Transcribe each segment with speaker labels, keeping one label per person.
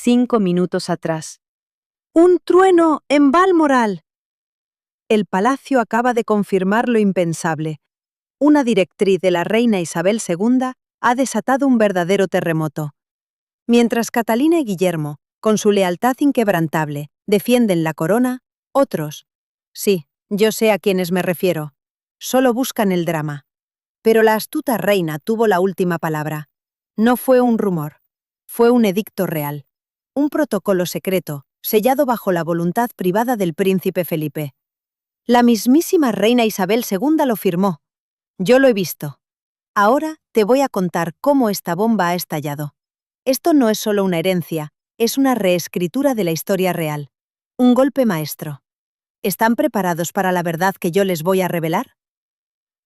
Speaker 1: 5 minutos atrás. ¡Un trueno en Balmoral! El palacio acaba de confirmar lo impensable. Una directriz de la reina Isabel II ha desatado un verdadero terremoto. Mientras Catalina y Guillermo, con su lealtad inquebrantable, defienden la corona, otros, sí, yo sé a quiénes me refiero, solo buscan el drama. Pero la astuta reina tuvo la última palabra. No fue un rumor, fue un edicto real, un protocolo secreto, sellado bajo la voluntad privada del príncipe Felipe. La mismísima reina Isabel II lo firmó. Yo lo he visto. Ahora te voy a contar cómo esta bomba ha estallado. Esto no es solo una herencia, es una reescritura de la historia real. Un golpe maestro. ¿Están preparados para la verdad que yo les voy a revelar?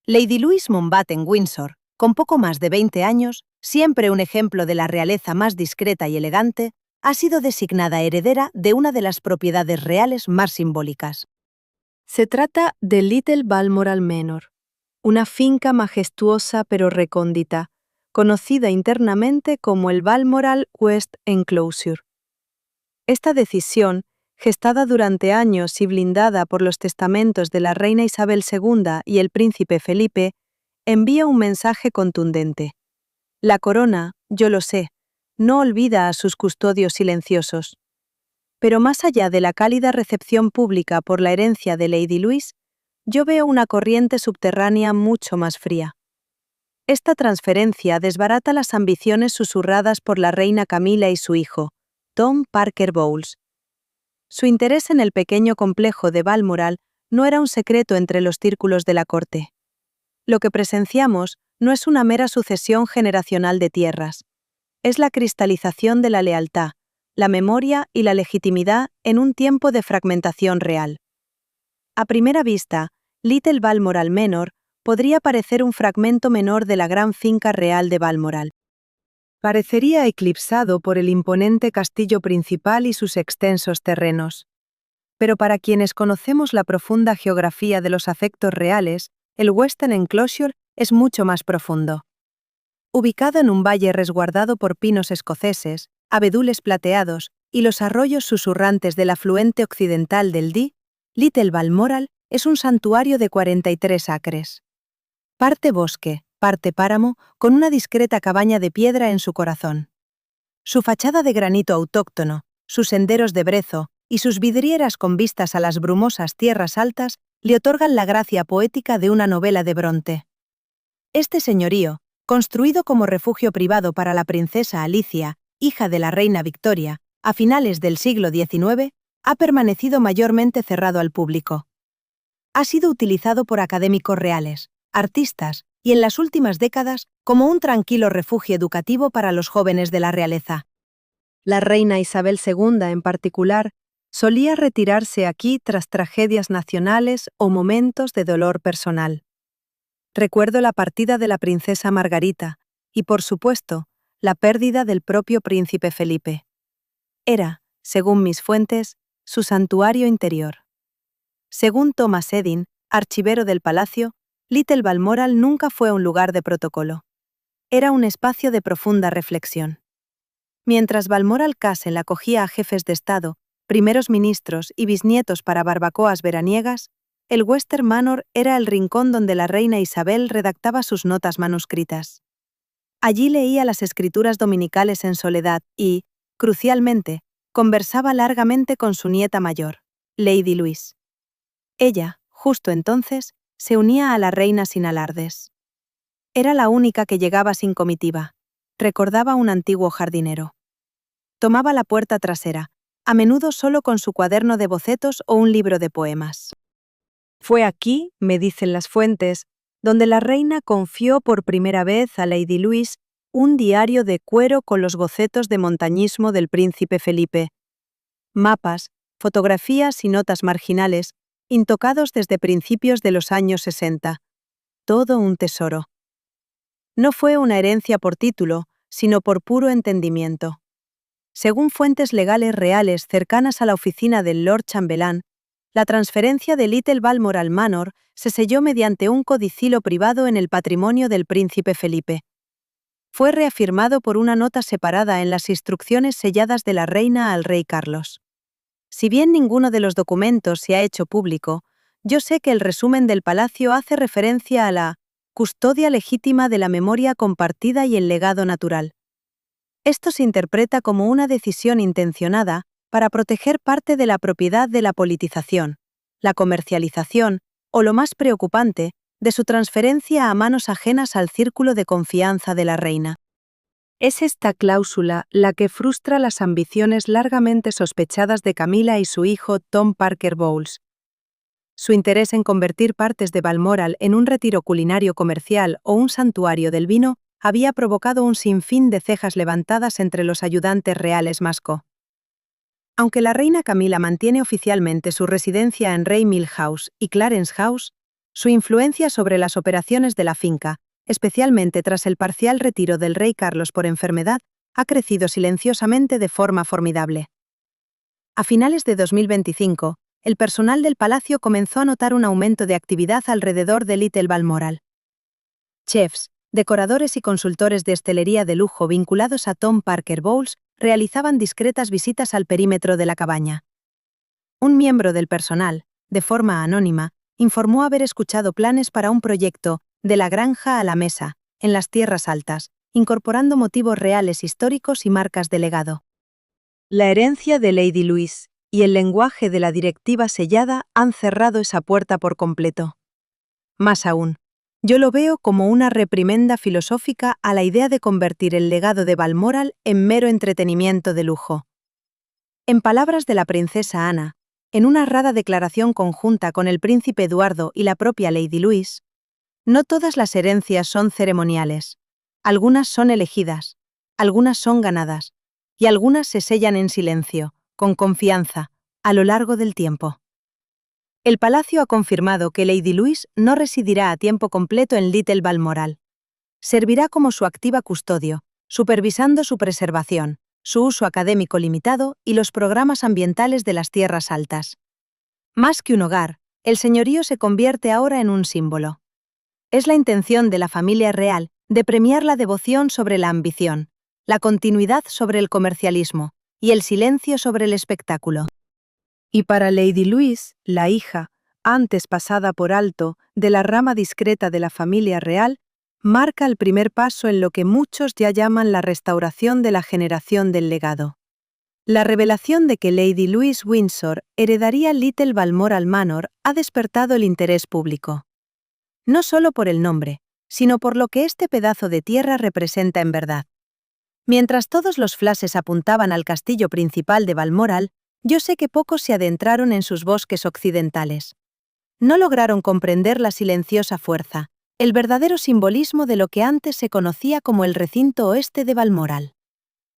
Speaker 1: Lady Louise Mountbatten Windsor, con poco más de 20 años, siempre un ejemplo de la realeza más discreta y elegante, ha sido designada heredera de una de las propiedades reales más simbólicas. Se trata de Little Balmoral Manor, una finca majestuosa pero recóndita, conocida internamente como el Balmoral West Enclosure. Esta decisión, gestada durante años y blindada por los testamentos de la reina Isabel II y el príncipe Felipe, envía un mensaje contundente. La corona, yo lo sé, no olvida a sus custodios silenciosos. Pero más allá de la cálida recepción pública por la herencia de Lady Louise, yo veo una corriente subterránea mucho más fría. Esta transferencia desbarata las ambiciones susurradas por la reina Camila y su hijo, Tom Parker Bowles. Su interés en el pequeño complejo de Balmoral no era un secreto entre los círculos de la corte. Lo que presenciamos no es una mera sucesión generacional de tierras. Es la cristalización de la lealtad, la memoria y la legitimidad en un tiempo de fragmentación real. A primera vista, Little Balmoral Manor podría parecer un fragmento menor de la gran finca real de Balmoral. Parecería eclipsado por el imponente castillo principal y sus extensos terrenos. Pero para quienes conocemos la profunda geografía de los afectos reales, el Western Enclosure es mucho más profundo. Ubicado en un valle resguardado por pinos escoceses, abedules plateados y los arroyos susurrantes del afluente occidental del Dee, Little Balmoral es un santuario de 43 acres. Parte bosque, parte páramo, con una discreta cabaña de piedra en su corazón. Su fachada de granito autóctono, sus senderos de brezo y sus vidrieras con vistas a las brumosas tierras altas le otorgan la gracia poética de una novela de Bronte. Este señorío, construido como refugio privado para la princesa Alicia, hija de la reina Victoria, a finales del siglo XIX, ha permanecido mayormente cerrado al público. Ha sido utilizado por académicos reales, artistas y en las últimas décadas como un tranquilo refugio educativo para los jóvenes de la realeza. La reina Isabel II, en particular, solía retirarse aquí tras tragedias nacionales o momentos de dolor personal. Recuerdo la partida de la princesa Margarita y, por supuesto, la pérdida del propio príncipe Felipe. Era, según mis fuentes, su santuario interior. Según Thomas Edding, archivero del palacio, Little Balmoral nunca fue un lugar de protocolo. Era un espacio de profunda reflexión. Mientras Balmoral Castle acogía a jefes de Estado, primeros ministros y bisnietos para barbacoas veraniegas, el Western Manor era el rincón donde la reina Isabel redactaba sus notas manuscritas. Allí leía las escrituras dominicales en soledad y, crucialmente, conversaba largamente con su nieta mayor, Lady Louise. Ella, justo entonces, se unía a la reina sin alardes. Era la única que llegaba sin comitiva, recordaba un antiguo jardinero. Tomaba la puerta trasera, a menudo solo con su cuaderno de bocetos o un libro de poemas. Fue aquí, me dicen las fuentes, donde la reina confió por primera vez a Lady Louise un diario de cuero con los bocetos de montañismo del príncipe Felipe. Mapas, fotografías y notas marginales, intocados desde principios de los años 60. Todo un tesoro. No fue una herencia por título, sino por puro entendimiento. Según fuentes legales reales cercanas a la oficina del Lord Chambelán, la transferencia de Little Balmoral Manor se selló mediante un codicilo privado en el patrimonio del príncipe Felipe. fue reafirmado por una nota separada en las instrucciones selladas de la reina al rey Carlos. Si bien ninguno de los documentos se ha hecho público, yo sé que el resumen del palacio hace referencia a la custodia legítima de la memoria compartida y el legado natural. Esto se interpreta como una decisión intencionada para proteger parte de la propiedad de la politización, la comercialización o, lo más preocupante, de su transferencia a manos ajenas al círculo de confianza de la reina. Es esta cláusula la que frustra las ambiciones largamente sospechadas de Camila y su hijo Tom Parker Bowles. Su interés en convertir partes de Balmoral en un retiro culinario comercial o un santuario del vino había provocado un sinfín de cejas levantadas entre los ayudantes reales Masco. Aunque la reina Camila mantiene oficialmente su residencia en Raymill House y Clarence House, su influencia sobre las operaciones de la finca, especialmente tras el parcial retiro del rey Carlos por enfermedad, ha crecido silenciosamente de forma formidable. A finales de 2025, el personal del palacio comenzó a notar un aumento de actividad alrededor de Little Balmoral. Chefs, decoradores y consultores de hostelería de lujo vinculados a Tom Parker Bowles realizaban discretas visitas al perímetro de la cabaña. Un miembro del personal, de forma anónima, informó haber escuchado planes para un proyecto de la granja a la mesa, en las tierras altas, incorporando motivos reales históricos y marcas de legado. La herencia de Lady Louise y el lenguaje de la directiva sellada han cerrado esa puerta por completo. Más aún, yo lo veo como una reprimenda filosófica a la idea de convertir el legado de Balmoral en mero entretenimiento de lujo. En palabras de la princesa Ana, en una rara declaración conjunta con el príncipe Eduardo y la propia Lady Louise, no todas las herencias son ceremoniales. Algunas son elegidas, algunas son ganadas, y algunas se sellan en silencio, con confianza, a lo largo del tiempo. El palacio ha confirmado que Lady Louise no residirá a tiempo completo en Little Balmoral. Servirá como su activa custodio, supervisando su preservación, su uso académico limitado y los programas ambientales de las tierras altas. Más que un hogar, el señorío se convierte ahora en un símbolo. Es la intención de la familia real de premiar la devoción sobre la ambición, la continuidad sobre el comercialismo y el silencio sobre el espectáculo. Y para Lady Louise, la hija, antes pasada por alto de la rama discreta de la familia real, marca el primer paso en lo que muchos ya llaman la restauración de la generación del legado. La revelación de que Lady Louise Windsor heredaría Little Balmoral Manor ha despertado el interés público. No solo por el nombre, sino por lo que este pedazo de tierra representa en verdad. Mientras todos los flashes apuntaban al castillo principal de Balmoral, yo sé que pocos se adentraron en sus bosques occidentales. No lograron comprender la silenciosa fuerza, el verdadero simbolismo de lo que antes se conocía como el recinto oeste de Balmoral.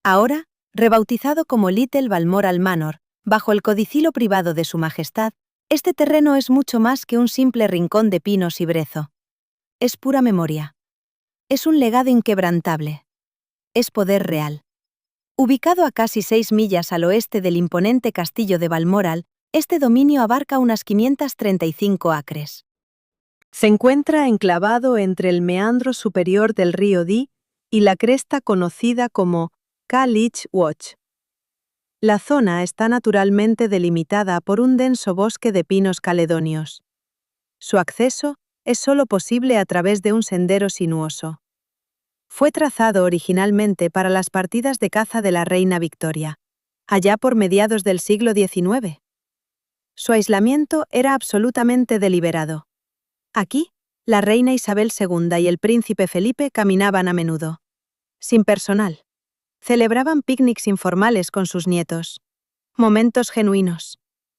Speaker 1: Ahora, rebautizado como Little Balmoral Manor, bajo el codicilo privado de Su Majestad, este terreno es mucho más que un simple rincón de pinos y brezo. Es pura memoria. Es un legado inquebrantable. Es poder real. Ubicado a casi 6 millas al oeste del imponente castillo de Balmoral, este dominio abarca unas 535 acres. Se encuentra enclavado entre el meandro superior del río Dee y la cresta conocida como Calich Watch. La zona está naturalmente delimitada por un denso bosque de pinos caledonios. Su acceso es solo posible a través de un sendero sinuoso. Fue trazado originalmente para las partidas de caza de la reina Victoria, allá por mediados del siglo XIX. Su aislamiento era absolutamente deliberado. Aquí, la reina Isabel II y el príncipe Felipe caminaban a menudo. Sin personal. Celebraban picnics informales con sus nietos. Momentos genuinos.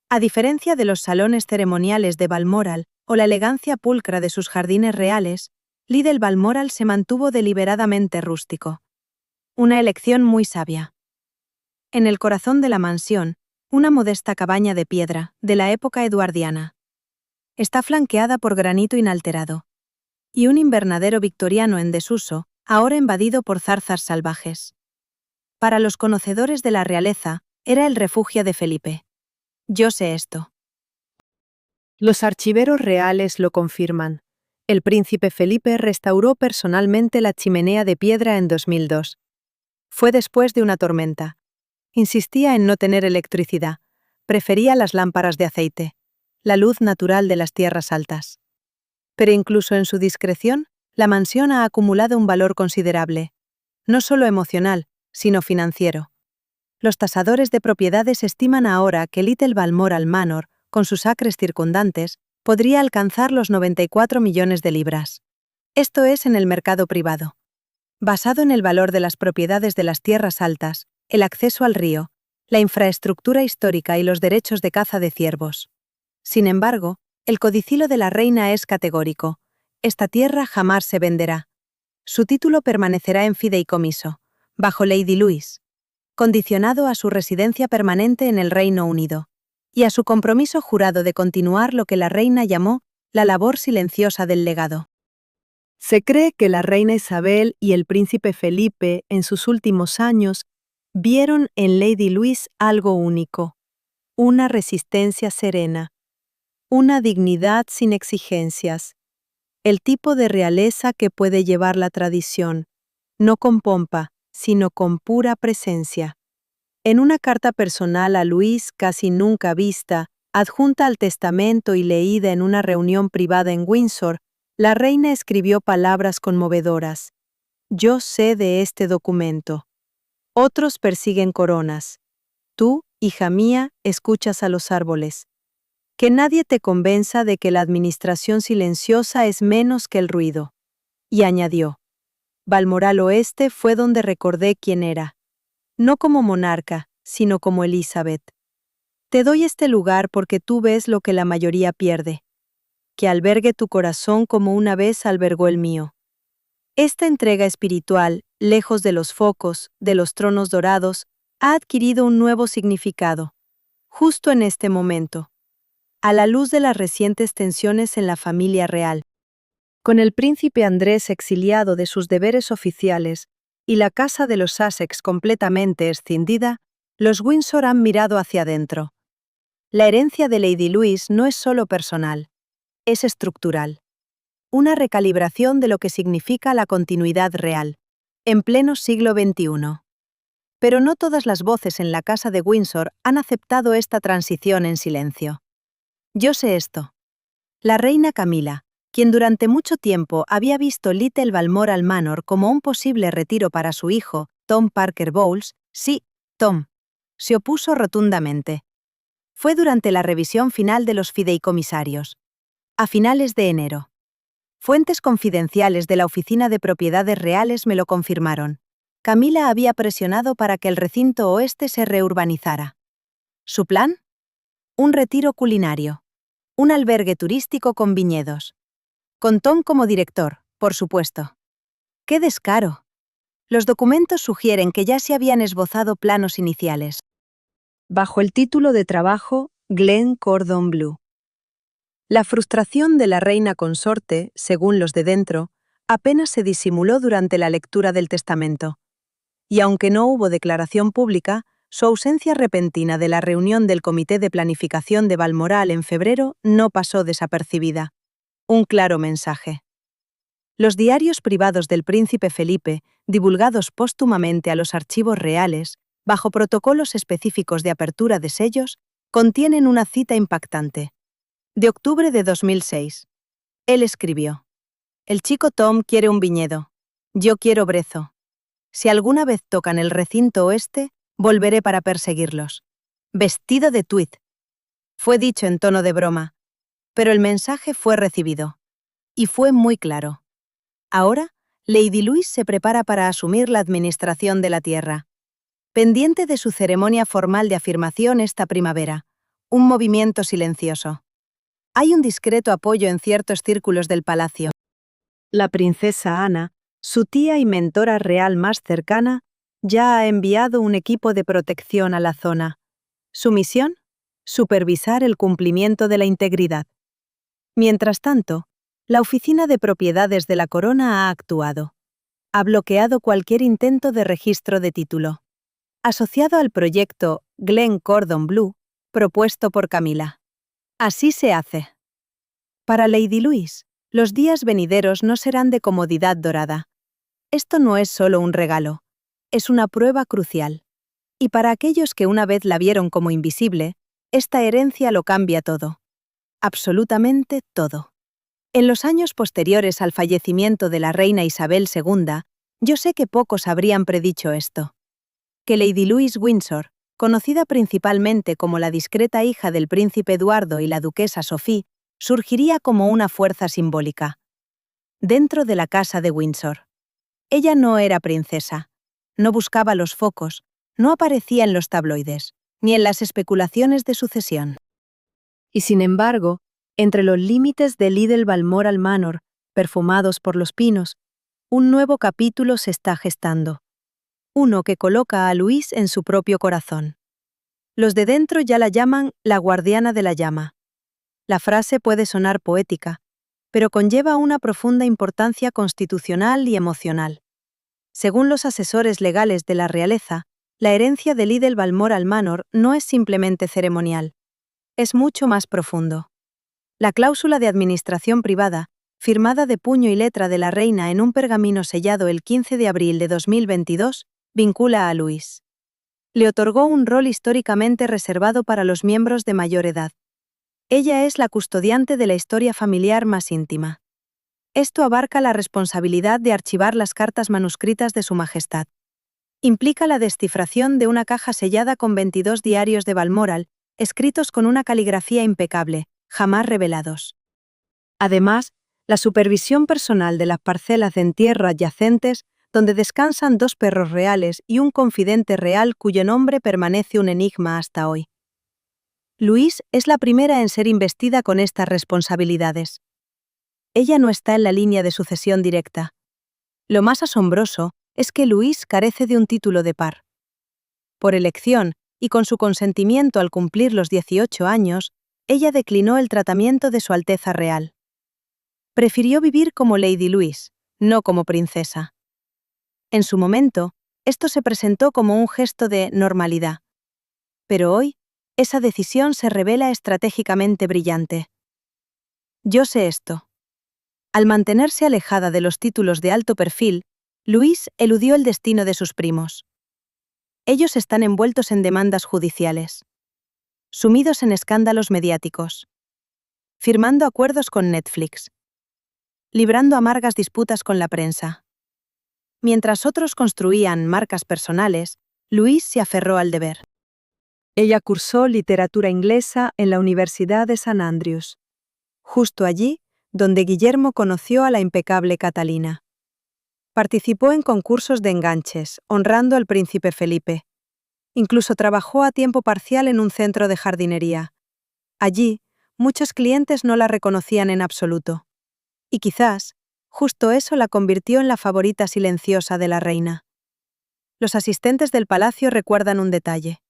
Speaker 1: A diferencia de los salones ceremoniales de Balmoral o la elegancia pulcra de sus jardines reales, Little Balmoral se mantuvo deliberadamente rústico. Una elección muy sabia. En el corazón de la mansión, una modesta cabaña de piedra, de la época eduardiana. Está flanqueada por granito inalterado. Y un invernadero victoriano en desuso, ahora invadido por zarzas salvajes. Para los conocedores de la realeza, era el refugio de Felipe. Yo sé esto. Los archiveros reales lo confirman. El príncipe Felipe restauró personalmente la chimenea de piedra en 2002. Fue después de una tormenta. Insistía en no tener electricidad. Prefería las lámparas de aceite, la luz natural de las tierras altas. Pero incluso en su discreción, la mansión ha acumulado un valor considerable, no solo emocional, sino financiero. Los tasadores de propiedades estiman ahora que Little Balmoral Manor, con sus acres circundantes, podría alcanzar los 94 millones de libras. Esto es en el mercado privado. Basado en el valor de las propiedades de las tierras altas, el acceso al río, la infraestructura histórica y los derechos de caza de ciervos. Sin embargo, el codicilo de la reina es categórico. Esta tierra jamás se venderá. Su título permanecerá en fideicomiso, bajo Lady Louise, condicionado a su residencia permanente en el Reino Unido, y a su compromiso jurado de continuar lo que la reina llamó la labor silenciosa del legado. Se cree que la reina Isabel y el príncipe Felipe, en sus últimos años, vieron en Lady Louise algo único, una resistencia serena, una dignidad sin exigencias, el tipo de realeza que puede llevar la tradición, no con pompa, sino con pura presencia. En una carta personal a Louise casi nunca vista, adjunta al testamento y leída en una reunión privada en Windsor, la reina escribió palabras conmovedoras. Yo sé de este documento. Otros persiguen coronas. Tú, hija mía, escuchas a los árboles. Que nadie te convenza de que la administración silenciosa es menos que el ruido. Y añadió, Balmoral Oeste fue donde recordé quién era. No como monarca, sino como Elizabeth. Te doy este lugar porque tú ves lo que la mayoría pierde. Que albergue tu corazón como una vez albergó el mío. Esta entrega espiritual, lejos de los focos, de los tronos dorados, ha adquirido un nuevo significado. Justo en este momento. A la luz de las recientes tensiones en la familia real. Con el príncipe Andrés exiliado de sus deberes oficiales y la casa de los Sussex completamente escindida, los Windsor han mirado hacia adentro. La herencia de Lady Louise no es solo personal, es estructural. Una recalibración de lo que significa la continuidad real, en pleno siglo XXI. Pero no todas las voces en la casa de Windsor han aceptado esta transición en silencio. Yo sé esto. La reina Camila, quien durante mucho tiempo había visto Little Balmoral Manor como un posible retiro para su hijo, Tom Parker Bowles, sí, Tom, se opuso rotundamente. Fue durante la revisión final de los fideicomisarios, a finales de enero. Fuentes confidenciales de la Oficina de Propiedades Reales me lo confirmaron. Camila había presionado para que el recinto oeste se reurbanizara. ¿Su plan? Un retiro culinario. Un albergue turístico con viñedos. Con Tom como director, por supuesto. ¡Qué descaro! Los documentos sugieren que ya se habían esbozado planos iniciales. Bajo el título de trabajo Glen Cordon Bleu. La frustración de la reina consorte, según los de dentro, apenas se disimuló durante la lectura del testamento. Y aunque no hubo declaración pública, su ausencia repentina de la reunión del Comité de Planificación de Balmoral en febrero no pasó desapercibida. Un claro mensaje. Los diarios privados del príncipe Felipe, divulgados póstumamente a los archivos reales, bajo protocolos específicos de apertura de sellos, contienen una cita impactante. De octubre de 2006. Él escribió: El chico Tom quiere un viñedo. Yo quiero brezo. Si alguna vez tocan el recinto oeste, volveré para perseguirlos. Vestido de tweed. Fue dicho en tono de broma, pero el mensaje fue recibido. Y fue muy claro. Ahora, Lady Louise se prepara para asumir la administración de la tierra. Pendiente de su ceremonia formal de afirmación esta primavera, un movimiento silencioso. Hay un discreto apoyo en ciertos círculos del palacio. La princesa Ana, su tía y mentora real más cercana, ya ha enviado un equipo de protección a la zona. Su misión: supervisar el cumplimiento de la integridad. Mientras tanto, la Oficina de Propiedades de la Corona ha actuado. Ha bloqueado cualquier intento de registro de título. Asociado al proyecto Glen Cordon Bleu, propuesto por Camila. Así se hace. Para Lady Louise, Los días venideros no serán de comodidad dorada. Esto no es solo un regalo, es una prueba crucial. Y para aquellos que una vez la vieron como invisible, esta herencia lo cambia todo. Absolutamente todo. En los años posteriores al fallecimiento de la reina Isabel II, yo sé que pocos habrían predicho esto. Que Lady Louise Windsor, conocida principalmente como la discreta hija del príncipe Eduardo y la duquesa Sophie, surgiría como una fuerza simbólica. Dentro de la casa de Windsor. Ella no era princesa, no buscaba los focos, no aparecía en los tabloides, ni en las especulaciones de sucesión. Y sin embargo, entre los límites de Little Balmoral Manor, perfumados por los pinos, un nuevo capítulo se está gestando. Uno que coloca a Louise en su propio corazón. Los de dentro ya la llaman la guardiana de la llama. La frase puede sonar poética, pero conlleva una profunda importancia constitucional y emocional. Según los asesores legales de la realeza, la herencia de Little Balmoral Manor no es simplemente ceremonial. Es mucho más profundo. La cláusula de administración privada, firmada de puño y letra de la reina en un pergamino sellado el 15 de abril de 2022, vincula a Louise. Le otorgó un rol históricamente reservado para los miembros de mayor edad. Ella es la custodiante de la historia familiar más íntima. Esto abarca la responsabilidad de archivar las cartas manuscritas de Su Majestad. Implica la descifración de una caja sellada con 22 diarios de Balmoral, escritos con una caligrafía impecable, jamás revelados. Además, la supervisión personal de las parcelas de entierro adyacentes, donde descansan 2 perros reales y un confidente real cuyo nombre permanece un enigma hasta hoy. Louise es la primera en ser investida con estas responsabilidades. Ella no está en la línea de sucesión directa. Lo más asombroso es que Louise carece de un título de par. Por elección, y con su consentimiento al cumplir los 18 años, ella declinó el tratamiento de Su Alteza Real. Prefirió vivir como Lady Louise, no como princesa. En su momento, esto se presentó como un gesto de normalidad. Pero hoy, esa decisión se revela estratégicamente brillante. Yo sé esto. Al mantenerse alejada de los títulos de alto perfil, Louise eludió el destino de sus primos. Ellos están envueltos en demandas judiciales, sumidos en escándalos mediáticos, firmando acuerdos con Netflix, librando amargas disputas con la prensa. Mientras otros construían marcas personales, Louise se aferró al deber. Ella cursó literatura inglesa en la Universidad de St. Andrews, justo allí donde Guillermo conoció a la impecable Catalina. Participó en concursos de enganches, honrando al príncipe Felipe. Incluso trabajó a tiempo parcial en un centro de jardinería. Allí, muchos clientes no la reconocían en absoluto. Y quizás, justo eso la convirtió en la favorita silenciosa de la reina. Los asistentes del palacio recuerdan un detalle.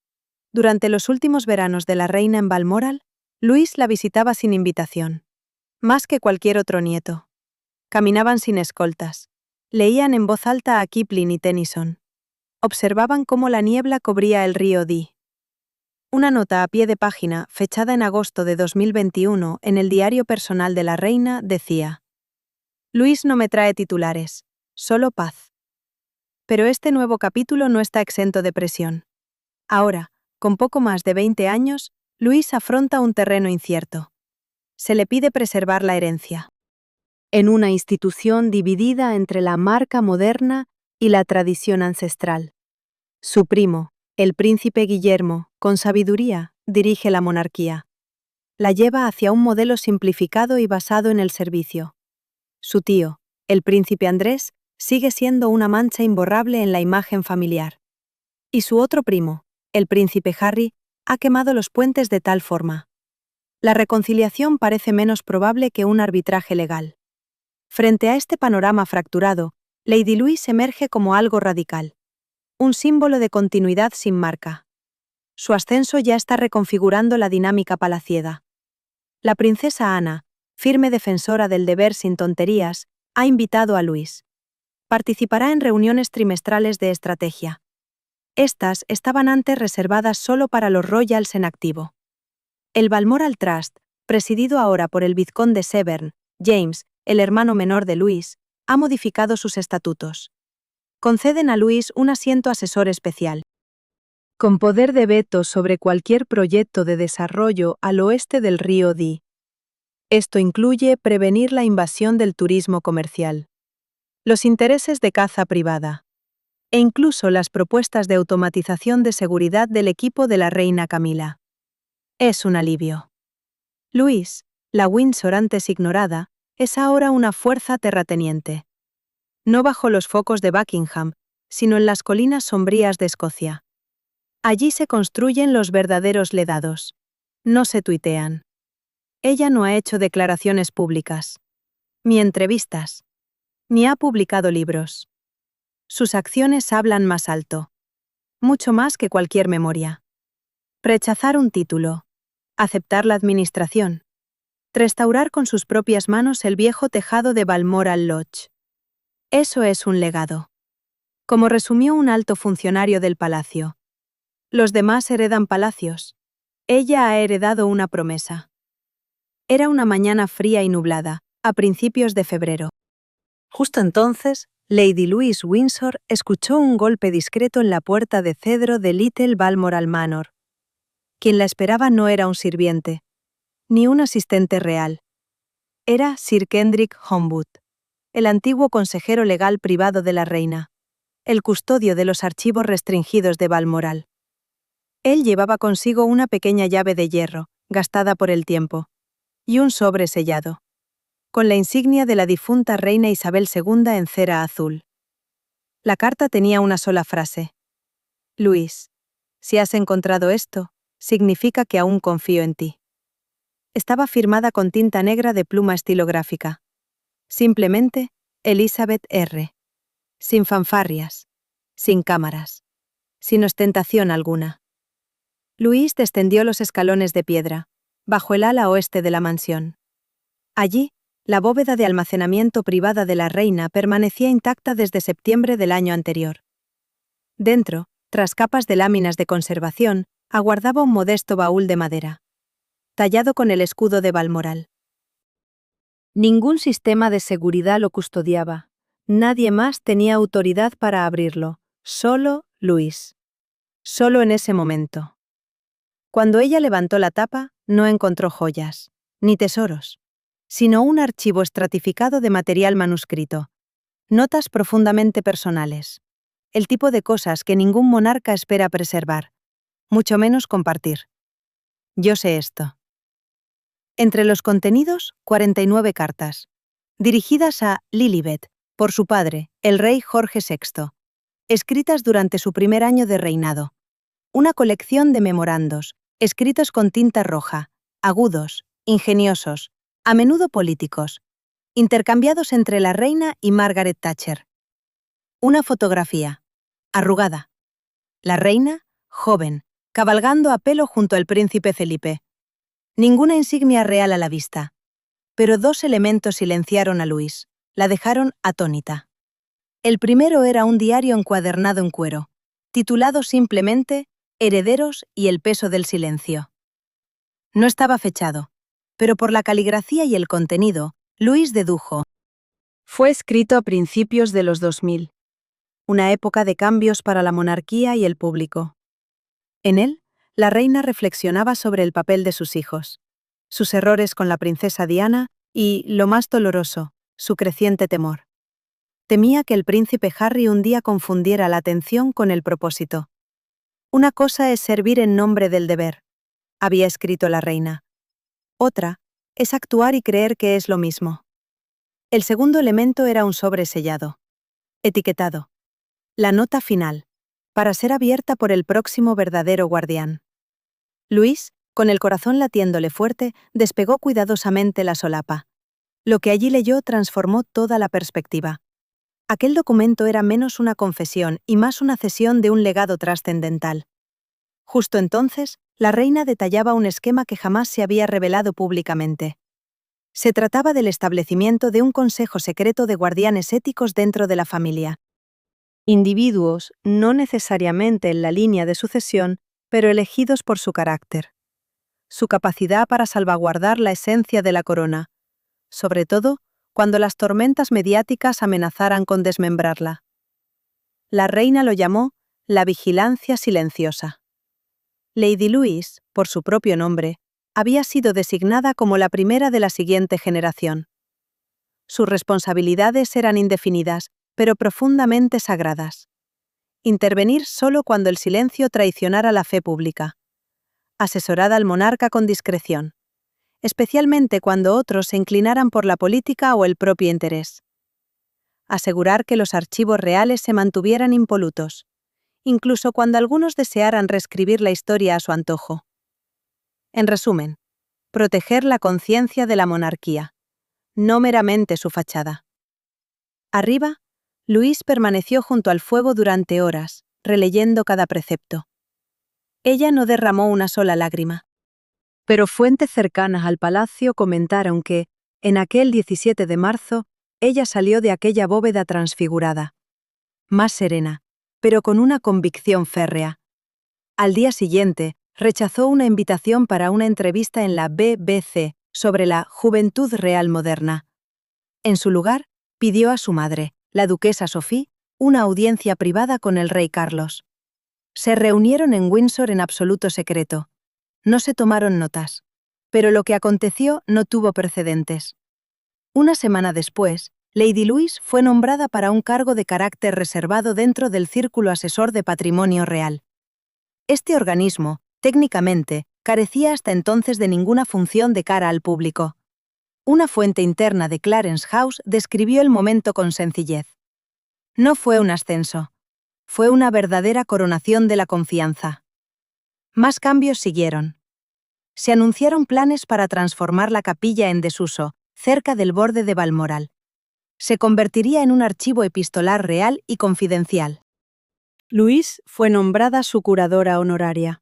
Speaker 1: Durante los últimos veranos de la reina en Balmoral, Louise la visitaba sin invitación. Más que cualquier otro nieto. Caminaban sin escoltas. Leían en voz alta a Kipling y Tennyson. Observaban cómo la niebla cubría el río Dee. Una nota a pie de página, fechada en agosto de 2021, en el diario personal de la reina, decía: «Louise no me trae titulares, solo paz». Pero este nuevo capítulo no está exento de presión. Ahora, con poco más de 20 años, Louise afronta un terreno incierto. Se le pide preservar la herencia. En una institución dividida entre la marca moderna y la tradición ancestral. Su primo, el príncipe Guillermo, con sabiduría, dirige la monarquía. La lleva hacia un modelo simplificado y basado en el servicio. Su tío, el príncipe Andrés, sigue siendo una mancha imborrable en la imagen familiar. Y su otro primo, el príncipe Harry, ha quemado los puentes de tal forma. La reconciliación parece menos probable que un arbitraje legal. Frente a este panorama fracturado, Lady Louise emerge como algo radical. Un símbolo de continuidad sin marca. Su ascenso ya está reconfigurando la dinámica palaciega. La princesa Ana, firme defensora del deber sin tonterías, ha invitado a Louise. Participará en reuniones trimestrales de estrategia. Estas estaban antes reservadas solo para los royals en activo. El Balmoral Trust, presidido ahora por el vizconde Severn, James, el hermano menor de Luis, ha modificado sus estatutos. Conceden a Luis un asiento asesor especial, con poder de veto sobre cualquier proyecto de desarrollo al oeste del río Dee. Esto incluye prevenir la invasión del turismo comercial, los intereses de caza privada, e incluso las propuestas de automatización de seguridad del equipo de la reina Camila. Es un alivio. Luis, la Windsor antes ignorada, es ahora una fuerza terrateniente. No bajo los focos de Buckingham, sino en las colinas sombrías de Escocia. Allí se construyen los verdaderos legados. No se tuitean. Ella no ha hecho declaraciones públicas, ni entrevistas, ni ha publicado libros. Sus acciones hablan más alto, mucho más que cualquier memoria. Rechazar un título, aceptar la administración, restaurar con sus propias manos el viejo tejado de Balmoral Lodge. Eso es un legado. Como resumió un alto funcionario del palacio. Los demás heredan palacios. Ella ha heredado una promesa. Era una mañana fría y nublada, a principios de febrero. Justo entonces, Lady Louise Windsor escuchó un golpe discreto en la puerta de cedro de Little Balmoral Manor. Quien la esperaba no era un sirviente, ni un asistente real. Era Sir Kendrick Homewood, el antiguo consejero legal privado de la reina, el custodio de los archivos restringidos de Balmoral. Él llevaba consigo una pequeña llave de hierro, gastada por el tiempo, y un sobre sellado, con la insignia de la difunta reina Isabel II en cera azul. La carta tenía una sola frase. Luis, si has encontrado esto, significa que aún confío en ti. Estaba firmada con tinta negra de pluma estilográfica. Simplemente, Elizabeth R. Sin fanfarrias, sin cámaras, sin ostentación alguna. Luis descendió los escalones de piedra, bajo el ala oeste de la mansión. Allí, la bóveda de almacenamiento privada de la reina permanecía intacta desde septiembre del año anterior. Dentro, tras capas de láminas de conservación, aguardaba un modesto baúl de madera, tallado con el escudo de Balmoral. Ningún sistema de seguridad lo custodiaba. Nadie más tenía autoridad para abrirlo, solo Luis. Solo en ese momento. Cuando ella levantó la tapa, no encontró joyas, ni tesoros, sino un archivo estratificado de material manuscrito, notas profundamente personales, el tipo de cosas que ningún monarca espera preservar, mucho menos compartir. Yo sé esto. Entre los contenidos, 49 cartas, dirigidas a Lilibet, por su padre, el rey Jorge VI, escritas durante su primer año de reinado. Una colección de memorandos, escritos con tinta roja, agudos, ingeniosos, a menudo políticos, intercambiados entre la reina y Margaret Thatcher. Una fotografía, arrugada. La reina, joven, cabalgando a pelo junto al príncipe Felipe. Ninguna insignia real a la vista. Pero dos elementos silenciaron a Luis, la dejaron atónita. El primero era un diario encuadernado en cuero, titulado simplemente Herederos y el peso del silencio. No estaba fechado, pero por la caligrafía y el contenido, Luis dedujo. Fue escrito a principios de los 2000, una época de cambios para la monarquía y el público. En él, la reina reflexionaba sobre el papel de sus hijos, sus errores con la princesa Diana y, lo más doloroso, su creciente temor. Temía que el príncipe Harry un día confundiera la atención con el propósito. Una cosa es servir en nombre del deber, había escrito la reina. Otra es actuar y creer que es lo mismo. El segundo elemento era un sobre sellado, etiquetado. La nota final, para ser abierta por el próximo verdadero guardián. Luis, con el corazón latiéndole fuerte, despegó cuidadosamente la solapa. Lo que allí leyó transformó toda la perspectiva. Aquel documento era menos una confesión y más una cesión de un legado trascendental. Justo entonces, la reina detallaba un esquema que jamás se había revelado públicamente. Se trataba del establecimiento de un consejo secreto de guardianes éticos dentro de la familia. Individuos, no necesariamente en la línea de sucesión, pero elegidos por su carácter. Su capacidad para salvaguardar la esencia de la corona, sobre todo cuando las tormentas mediáticas amenazaran con desmembrarla. La reina lo llamó la vigilancia silenciosa. Lady Louise, por su propio nombre, había sido designada como la primera de la siguiente generación. Sus responsabilidades eran indefinidas, pero profundamente sagradas. Intervenir solo cuando el silencio traicionara la fe pública. Asesorar al monarca con discreción, especialmente cuando otros se inclinaran por la política o el propio interés. Asegurar que los archivos reales se mantuvieran impolutos, incluso cuando algunos desearan reescribir la historia a su antojo. En resumen, proteger la conciencia de la monarquía, no meramente su fachada. Arriba, Luis permaneció junto al fuego durante horas, releyendo cada precepto. Ella no derramó una sola lágrima. Pero fuentes cercanas al palacio comentaron que, en aquel 17 de marzo, ella salió de aquella bóveda transfigurada. Más serena, pero con una convicción férrea. Al día siguiente, rechazó una invitación para una entrevista en la BBC sobre la Juventud Real Moderna. En su lugar, pidió a su madre, la duquesa Sophie, una audiencia privada con el rey Carlos. Se reunieron en Windsor en absoluto secreto. No se tomaron notas. Pero lo que aconteció no tuvo precedentes. Una semana después, Lady Louise fue nombrada para un cargo de carácter reservado dentro del Círculo Asesor de Patrimonio Real. Este organismo, técnicamente, carecía hasta entonces de ninguna función de cara al público. Una fuente interna de Clarence House describió el momento con sencillez. No fue un ascenso. Fue una verdadera coronación de la confianza. Más cambios siguieron. Se anunciaron planes para transformar la capilla en desuso, cerca del borde de Balmoral. Se convertiría en un archivo epistolar real y confidencial. Louise fue nombrada su curadora honoraria.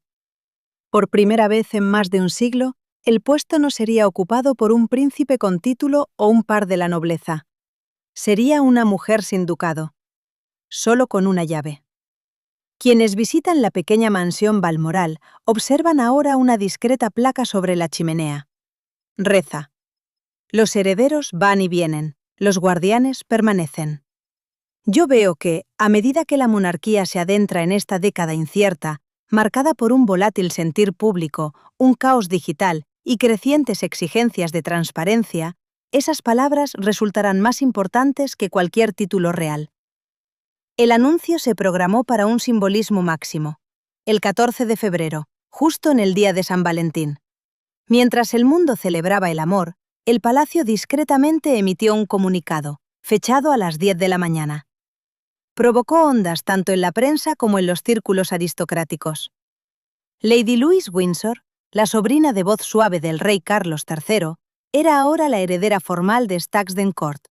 Speaker 1: Por primera vez en más de un siglo, el puesto no sería ocupado por un príncipe con título o un par de la nobleza. Sería una mujer sin ducado. Solo con una llave. Quienes visitan la pequeña mansión Balmoral observan ahora una discreta placa sobre la chimenea. Reza: los herederos van y vienen, los guardianes permanecen. Yo veo que, a medida que la monarquía se adentra en esta década incierta, marcada por un volátil sentir público, un caos digital y crecientes exigencias de transparencia, esas palabras resultarán más importantes que cualquier título real. El anuncio se programó para un simbolismo máximo, el 14 de febrero, justo en el día de San Valentín. Mientras el mundo celebraba el amor, el palacio discretamente emitió un comunicado, fechado a las 10 de la mañana. Provocó ondas tanto en la prensa como en los círculos aristocráticos. Lady Louise Windsor, la sobrina de voz suave del rey Carlos III, era ahora la heredera formal de Stagsden Court,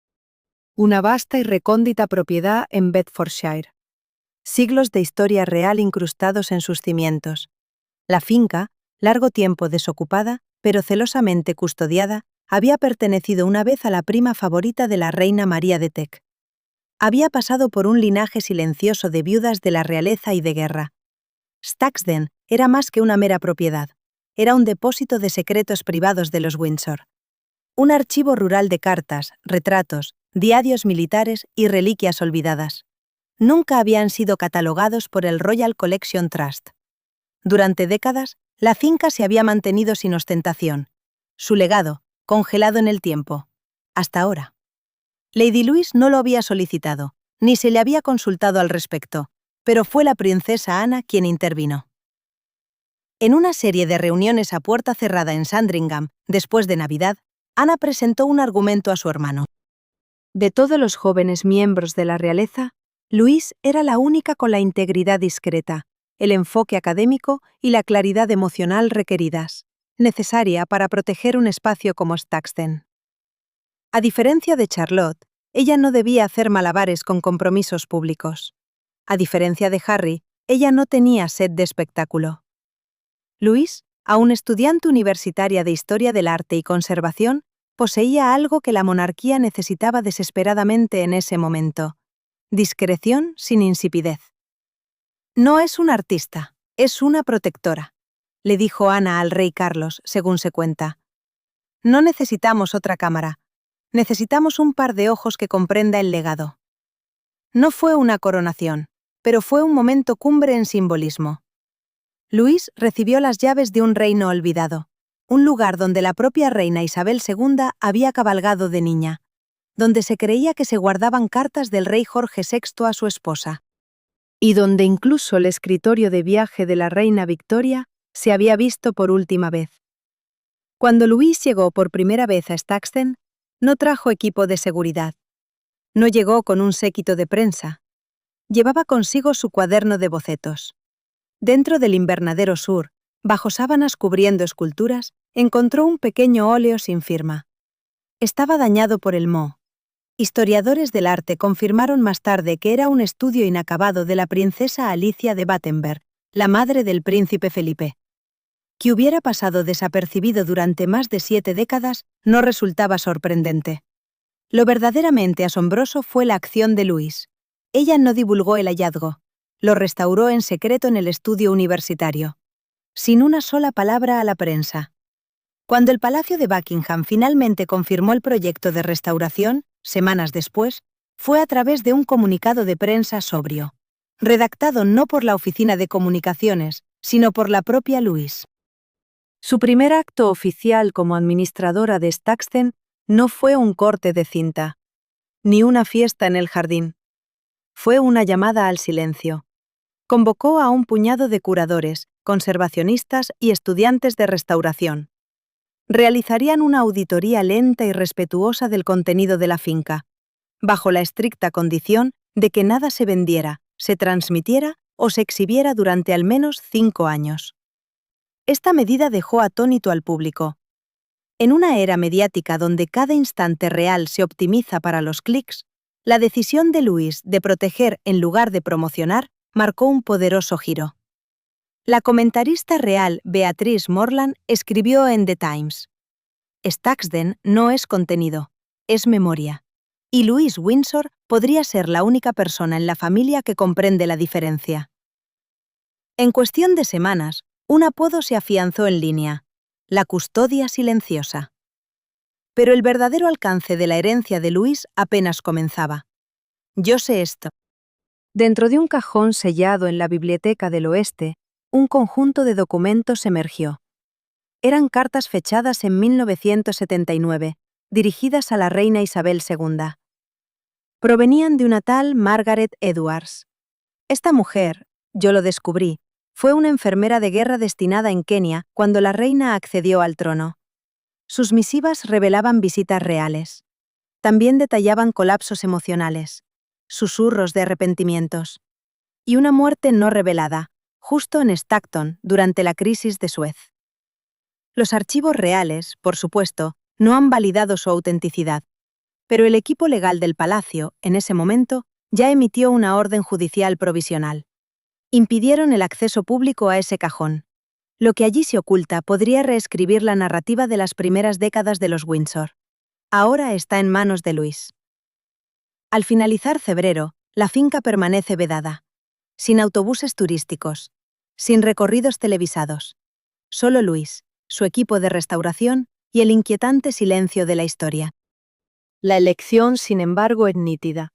Speaker 1: una vasta y recóndita propiedad en Bedfordshire. Siglos de historia real incrustados en sus cimientos. La finca, largo tiempo desocupada, pero celosamente custodiada, había pertenecido una vez a la prima favorita de la reina María de Teck. Había pasado por un linaje silencioso de viudas de la realeza y de guerra. Stagsden era más que una mera propiedad. Era un depósito de secretos privados de los Windsor. Un archivo rural de cartas, retratos, diarios militares y reliquias olvidadas. Nunca habían sido catalogados por el Royal Collection Trust. Durante décadas, la finca se había mantenido sin ostentación. Su legado, congelado en el tiempo. Hasta ahora. Lady Louise no lo había solicitado, ni se le había consultado al respecto, pero fue la princesa Ana quien intervino. En una serie de reuniones a puerta cerrada en Sandringham, después de Navidad, Ana presentó un argumento a su hermano. De todos los jóvenes miembros de la realeza, Louise era la única con la integridad discreta, el enfoque académico y la claridad emocional requeridas, necesaria para proteger un espacio como Stagsden. A diferencia de Charlotte, ella no debía hacer malabares con compromisos públicos. A diferencia de Harry, ella no tenía sed de espectáculo. Louise, aún estudiante universitaria de Historia del Arte y Conservación, poseía algo que la monarquía necesitaba desesperadamente en ese momento: discreción sin insipidez. No es una artista, es una protectora, le dijo Ana al rey Carlos, según se cuenta. No necesitamos otra cámara. Necesitamos un par de ojos que comprenda el legado. No fue una coronación, pero fue un momento cumbre en simbolismo. Luis recibió las llaves de un reino olvidado, un lugar donde la propia reina Isabel II había cabalgado de niña, donde se creía que se guardaban cartas del rey Jorge VI a su esposa, y donde incluso el escritorio de viaje de la reina Victoria se había visto por última vez. Cuando Luis llegó por primera vez a Staksden, no trajo equipo de seguridad. No llegó con un séquito de prensa. Llevaba consigo su cuaderno de bocetos. Dentro del invernadero sur, bajo sábanas cubriendo esculturas, encontró un pequeño óleo sin firma. Estaba dañado por el moho. Historiadores del arte confirmaron más tarde que era un estudio inacabado de la princesa Alicia de Battenberg, la madre del príncipe Felipe. Que hubiera pasado desapercibido durante más de 7 décadas no resultaba sorprendente. Lo verdaderamente asombroso fue la acción de Luis. Ella no divulgó el hallazgo. Lo restauró en secreto en el estudio universitario, sin una sola palabra a la prensa. Cuando el Palacio de Buckingham finalmente confirmó el proyecto de restauración, semanas después, fue a través de un comunicado de prensa sobrio, redactado no por la Oficina de Comunicaciones, sino por la propia Luis. Su primer acto oficial como administradora de Staksden no fue un corte de cinta, ni una fiesta en el jardín. Fue una llamada al silencio. Convocó a un puñado de curadores, conservacionistas y estudiantes de restauración. Realizarían una auditoría lenta y respetuosa del contenido de la finca, bajo la estricta condición de que nada se vendiera, se transmitiera o se exhibiera durante al menos 5 años. Esta medida dejó atónito al público. En una era mediática donde cada instante real se optimiza para los clics, la decisión de Luis de proteger en lugar de promocionar marcó un poderoso giro. La comentarista real Beatrice Morland escribió en The Times: Staksden no es contenido, es memoria. Y Louis Windsor podría ser la única persona en la familia que comprende la diferencia. En cuestión de semanas, un apodo se afianzó en línea: la custodia silenciosa. Pero el verdadero alcance de la herencia de Luis apenas comenzaba. Yo sé esto. Dentro de un cajón sellado en la Biblioteca del Oeste, un conjunto de documentos emergió. Eran cartas fechadas en 1979, dirigidas a la reina Isabel II. Provenían de una tal Margaret Edwards. Esta mujer, yo lo descubrí, fue una enfermera de guerra destinada en Kenia cuando la reina accedió al trono. Sus misivas revelaban visitas reales. También detallaban colapsos emocionales, susurros de arrepentimientos, y una muerte no revelada, justo en Stockton durante la crisis de Suez. Los archivos reales, por supuesto, no han validado su autenticidad, pero el equipo legal del palacio, en ese momento, ya emitió una orden judicial provisional. Impidieron el acceso público a ese cajón. Lo que allí se oculta podría reescribir la narrativa de las primeras décadas de los Windsor. Ahora está en manos de Luis. Al finalizar febrero, la finca permanece vedada, sin autobuses turísticos, sin recorridos televisados. Solo Luis, su equipo de restauración y el inquietante silencio de la historia. La elección, sin embargo, es nítida.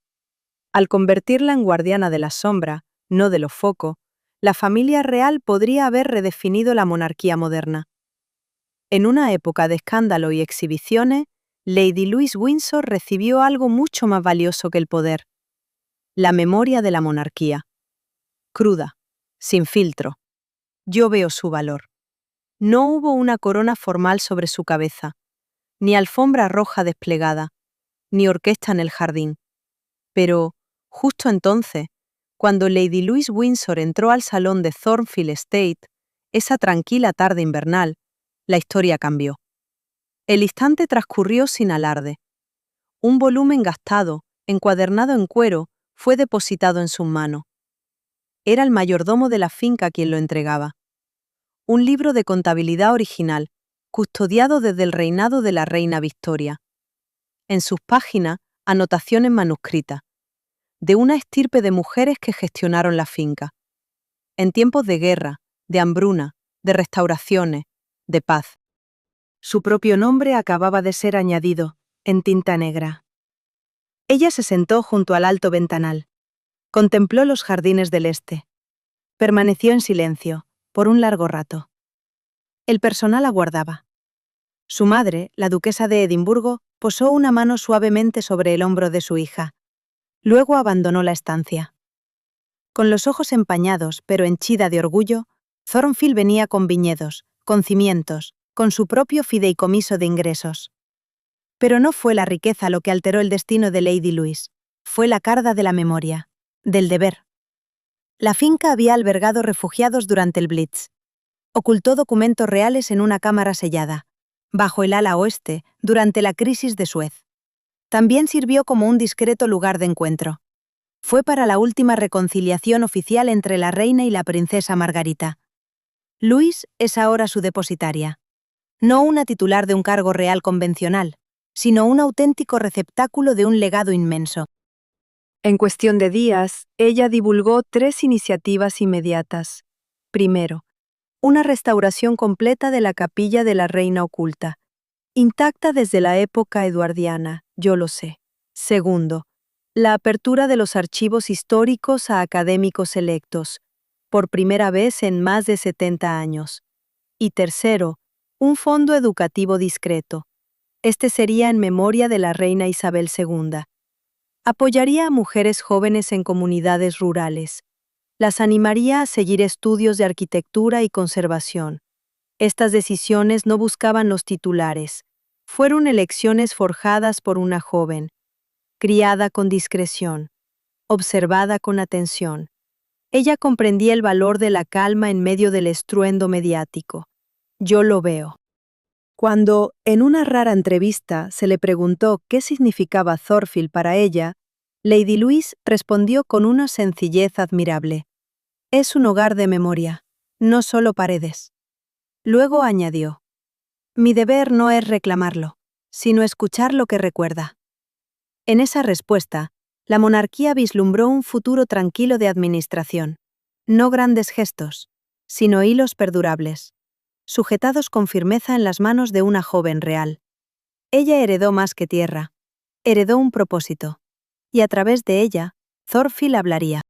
Speaker 1: Al convertirla en guardiana de la sombra, no de lo foco, la familia real podría haber redefinido la monarquía moderna. En una época de escándalo y exhibiciones, Lady Louise Windsor recibió algo mucho más valioso que el poder: la memoria de la monarquía. Cruda, sin filtro. Yo veo su valor. No hubo una corona formal sobre su cabeza, ni alfombra roja desplegada, ni orquesta en el jardín. Pero, justo entonces, cuando Lady Louise Windsor entró al salón de Thornfield Estate, esa tranquila tarde invernal, la historia cambió. El instante transcurrió sin alarde. Un volumen gastado, encuadernado en cuero, fue depositado en sus manos. Era el mayordomo de la finca quien lo entregaba. Un libro de contabilidad original, custodiado desde el reinado de la reina Victoria. En sus páginas, anotaciones manuscritas, de una estirpe de mujeres que gestionaron la finca. En tiempos de guerra, de hambruna, de restauraciones, de paz. Su propio nombre acababa de ser añadido, en tinta negra. Ella se sentó junto al alto ventanal. Contempló los jardines del este. Permaneció en silencio, por un largo rato. El personal aguardaba. Su madre, la duquesa de Edimburgo, posó una mano suavemente sobre el hombro de su hija. Luego abandonó la estancia. Con los ojos empañados, pero henchida de orgullo, Thornfield venía con viñedos, con cimientos, con su propio fideicomiso de ingresos. Pero no fue la riqueza lo que alteró el destino de Lady Louise, fue la carga de la memoria, del deber. La finca había albergado refugiados durante el Blitz. Ocultó documentos reales en una cámara sellada, bajo el ala oeste, durante la crisis de Suez. También sirvió como un discreto lugar de encuentro. Fue para la última reconciliación oficial entre la reina y la princesa Margarita. Louise es ahora su depositaria. No una titular de un cargo real convencional, sino un auténtico receptáculo de un legado inmenso. En cuestión de días, ella divulgó 3 iniciativas inmediatas. Primero, una restauración completa de la capilla de la Reina Oculta, intacta desde la época eduardiana, yo lo sé. Segundo, la apertura de los archivos históricos a académicos electos, por primera vez en más de 70 años. Y tercero, un fondo educativo discreto. Este sería en memoria de la reina Isabel II. Apoyaría a mujeres jóvenes en comunidades rurales. Las animaría a seguir estudios de arquitectura y conservación. Estas decisiones no buscaban los titulares. Fueron elecciones forjadas por una joven, criada con discreción, observada con atención. Ella comprendía el valor de la calma en medio del estruendo mediático. Yo lo veo. Cuando, en una rara entrevista, se le preguntó qué significaba Thornfield para ella, Lady Louise respondió con una sencillez admirable. Es un hogar de memoria, no solo paredes. Luego añadió, mi deber no es reclamarlo, sino escuchar lo que recuerda. En esa respuesta, la monarquía vislumbró un futuro tranquilo de administración. No grandes gestos, sino hilos perdurables, sujetados con firmeza en las manos de una joven real. Ella heredó más que tierra, heredó un propósito, y a través de ella, Thornfield hablaría.